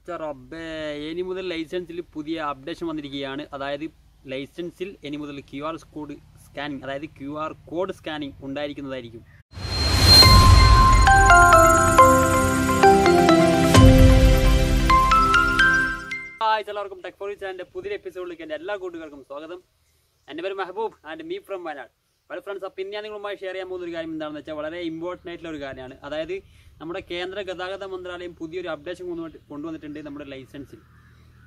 പടച്ച റബ്ബേ, ഇനി മുതൽ ലൈസൻസിൽ പുതിയ അപ്ഡേഷൻ വന്നിരിക്കുകയാണ്. അതായത് ലൈസൻസിൽ ഇനി മുതൽ QR കോഡ് സ്കാനിങ്, അതായത് QR കോഡ് സ്കാനിങ് ഉണ്ടായിരിക്കുന്നതായിരിക്കും. എല്ലാവർക്കും ടെക് ഫോർ ചാനലിന്റെ പുതിയ എപ്പിസോഡിലേക്ക് എൻ്റെ എല്ലാ കൂട്ടുകാർക്കും സ്വാഗതം. എൻ്റെ പേര് Mehboob and me from Wayanad. വളരെ ഫ്രണ്ട്സ്, അപ്പം ഞാൻ നിങ്ങളുമായി ഷെയർ ചെയ്യാൻ പോകുന്ന ഒരു കാര്യം എന്താണെന്ന് വെച്ചാൽ വളരെ ഇമ്പോർട്ടൻ്റ് ആയിട്ടുള്ള ഒരു കാര്യമാണ്. അതായത് നമ്മുടെ കേന്ദ്ര ഗതാഗത മന്ത്രാലയം പുതിയൊരു അപ്ഡേഷൻ കൊണ്ടുവന്നിട്ടുണ്ട് നമ്മുടെ ലൈസൻസിൽ.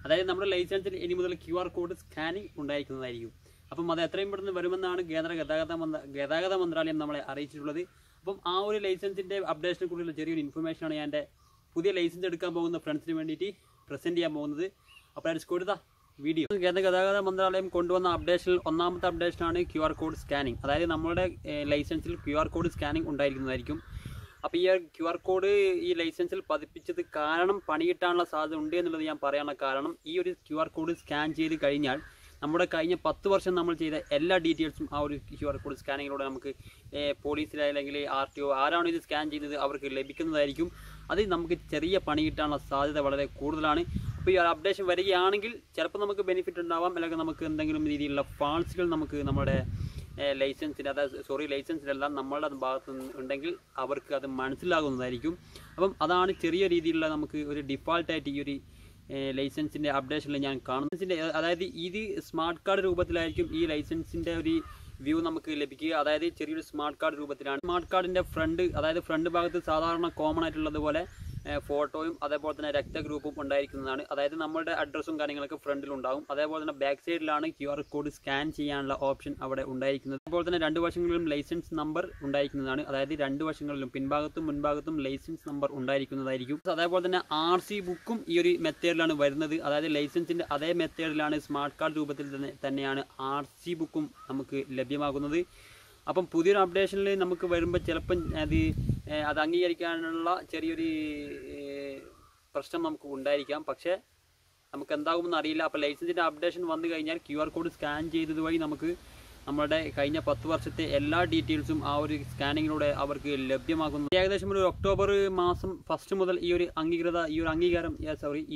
അതായത് നമ്മുടെ ലൈസൻസിൽ ഇനി മുതൽ QR കോഡ് സ്കാനിങ് ഉണ്ടായിരിക്കുന്നതായിരിക്കും. അപ്പം അത് എത്രയും പെട്ടെന്ന് വരുമെന്നാണ് കേന്ദ്ര ഗതാഗത മന്ത്രാലയം നമ്മളെ അറിയിച്ചിട്ടുള്ളത്. അപ്പം ആ ഒരു ലൈസൻസിൻ്റെ അപ്ഡേഷനെ കുറിച്ചുള്ള ചെറിയൊരു ഇൻഫർമേഷനാണ് ഞാൻ എൻ്റെ പുതിയ ലൈസൻസ് എടുക്കാൻ പോകുന്ന ഫ്രണ്ട്സിന് വേണ്ടിയിട്ട് പ്രസൻറ്റ് ചെയ്യാൻ പോകുന്നത്. അപ്പോൾ അത് കൊടുത്ത വീഡിയോ കേന്ദ്ര ഗതാഗത മന്ത്രാലയം കൊണ്ടുവന്ന അപ്ഡേഷനിൽ ഒന്നാമത്തെ അപ്ഡേഷനാണ് QR കോഡ് സ്കാനിങ്. അതായത് നമ്മുടെ ലൈസൻസിൽ QR കോഡ് സ്കാനിങ് ഉണ്ടായിരിക്കുന്നതായിരിക്കും. അപ്പോൾ ഈ QR കോഡ് ഈ ലൈസൻസിൽ പതിപ്പിച്ചത് കാരണം പണി കിട്ടാനുള്ള സാധ്യത ഉണ്ട് എന്നുള്ളത് ഞാൻ പറയാനുള്ള കാരണം, ഈ ഒരു QR കോഡ് സ്കാൻ ചെയ്ത് കഴിഞ്ഞാൽ നമ്മുടെ കഴിഞ്ഞ 10 വർഷം നമ്മൾ ചെയ്ത എല്ലാ ഡീറ്റെയിൽസും ആ ഒരു QR കോഡ് സ്കാനിങ്ങിലൂടെ നമുക്ക് പോലീസിലല്ലെങ്കിൽ RTO ആരാണ് ഇത് സ്കാൻ ചെയ്യുന്നത് അവർക്ക് ലഭിക്കുന്നതായിരിക്കും. അത് നമുക്ക് ചെറിയ പണി കിട്ടാനുള്ള സാധ്യത വളരെ കൂടുതലാണ്. അപ്പോൾ ഈ ഒരു അപ്ഡേഷൻ വരികയാണെങ്കിൽ ചിലപ്പോൾ നമുക്ക് ബെനിഫിറ്റ് ഉണ്ടാവാം, അല്ലെങ്കിൽ നമുക്ക് എന്തെങ്കിലും രീതിയിലുള്ള ഫാൾസുകൾ നമുക്ക് നമ്മുടെ ലൈസൻസിൽ, അതായത് ലൈസൻസിലെല്ലാം നമ്മളുടെ ഭാഗത്ത് ഉണ്ടെങ്കിൽ അവർക്ക് അത് മനസ്സിലാകുന്നതായിരിക്കും. അപ്പം അതാണ് ചെറിയ രീതിയിലുള്ള നമുക്ക് ഒരു ഡിഫാൾട്ടായിട്ട് ഈ ഒരു ലൈസൻസിൻ്റെ അപ്ഡേഷനിൽ ഞാൻ കാണുന്നതിൻ്റെ, അതായത് ഇത് സ്മാർട്ട് കാർഡ് രൂപത്തിലായിരിക്കും ഈ ലൈസൻസിൻ്റെ ഒരു വ്യൂ നമുക്ക് ലഭിക്കുക. അതായത് ചെറിയൊരു സ്മാർട്ട് കാർഡ് രൂപത്തിലാണ്. സ്മാർട്ട് കാർഡിൻ്റെ ഫ്രണ്ട് ഭാഗത്ത് സാധാരണ കോമൺ ആയിട്ടുള്ളതുപോലെ ഫോട്ടോയും അതേപോലെ തന്നെ രക്തഗ്രൂപ്പും ഉണ്ടായിരിക്കുന്നതാണ്. അതായത് നമ്മുടെ അഡ്രസ്സും കാര്യങ്ങളൊക്കെ ഫ്രണ്ടിലുണ്ടാകും. അതേപോലെ തന്നെ ബാക്ക് സൈഡിലാണ് QR കോഡ് സ്കാൻ ചെയ്യാനുള്ള ഓപ്ഷൻ അവിടെ ഉണ്ടായിരിക്കുന്നത്. അതുപോലെ തന്നെ രണ്ട് വശങ്ങളിലും ലൈസൻസ് നമ്പർ ഉണ്ടായിരിക്കുന്നതാണ്. അതായത് രണ്ട് വശങ്ങളിലും പിൻഭാഗത്തും മുൻഭാഗത്തും ലൈസൻസ് നമ്പർ ഉണ്ടായിരിക്കുന്നതായിരിക്കും. അതേപോലെ തന്നെ RC ബുക്കും ഈ ഒരു മെത്തേഡിലാണ് വരുന്നത്. അതായത് ലൈസൻസിൻ്റെ അതേ മെത്തേഡിലാണ് സ്മാർട്ട് കാർഡ് രൂപത്തിൽ തന്നെയാണ് RC ബുക്കും നമുക്ക് ലഭ്യമാകുന്നത്. അപ്പം പുതിയൊരു അപ്ഡേഷനിൽ നമുക്ക് വരുമ്പോൾ ചിലപ്പം അത് അംഗീകരിക്കാനുള്ള ചെറിയൊരു പ്രശ്നം നമുക്ക് ഉണ്ടായിരിക്കാം. പക്ഷേ നമുക്ക് എന്താകുമെന്ന് അറിയില്ല. അപ്പോൾ ലൈസൻസിൻ്റെ അപ്ഡേഷൻ വന്നു കഴിഞ്ഞാൽ QR കോഡ് സ്കാൻ ചെയ്തത് വഴി നമുക്ക് നമ്മുടെ കഴിഞ്ഞ 10 വർഷത്തെ എല്ലാ ഡീറ്റെയിൽസും ആ ഒരു സ്കാനിങ്ങിലൂടെ അവർക്ക് ലഭ്യമാകുന്നു. ഏകദേശം ഒരു ഒക്ടോബർ മാസം 1 മുതൽ ഈ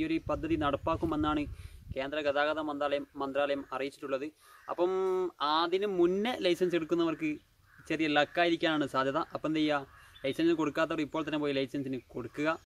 ഒരു പദ്ധതി നടപ്പാക്കുമെന്നാണ് കേന്ദ്ര ഗതാഗത മന്ത്രാലയം അറിയിച്ചിട്ടുള്ളത്. അപ്പം അതിന് മുന്നേ ലൈസൻസ് എടുക്കുന്നവർക്ക് ചെറിയ ലക്കായിരിക്കാനാണ് സാധ്യത. അപ്പം എന്ത് ചെയ്യുക, ലൈസൻസിന് കൊടുക്കാത്തവർ ഇപ്പോൾ തന്നെ പോയി ലൈസൻസിന് കൊടുക്കുക.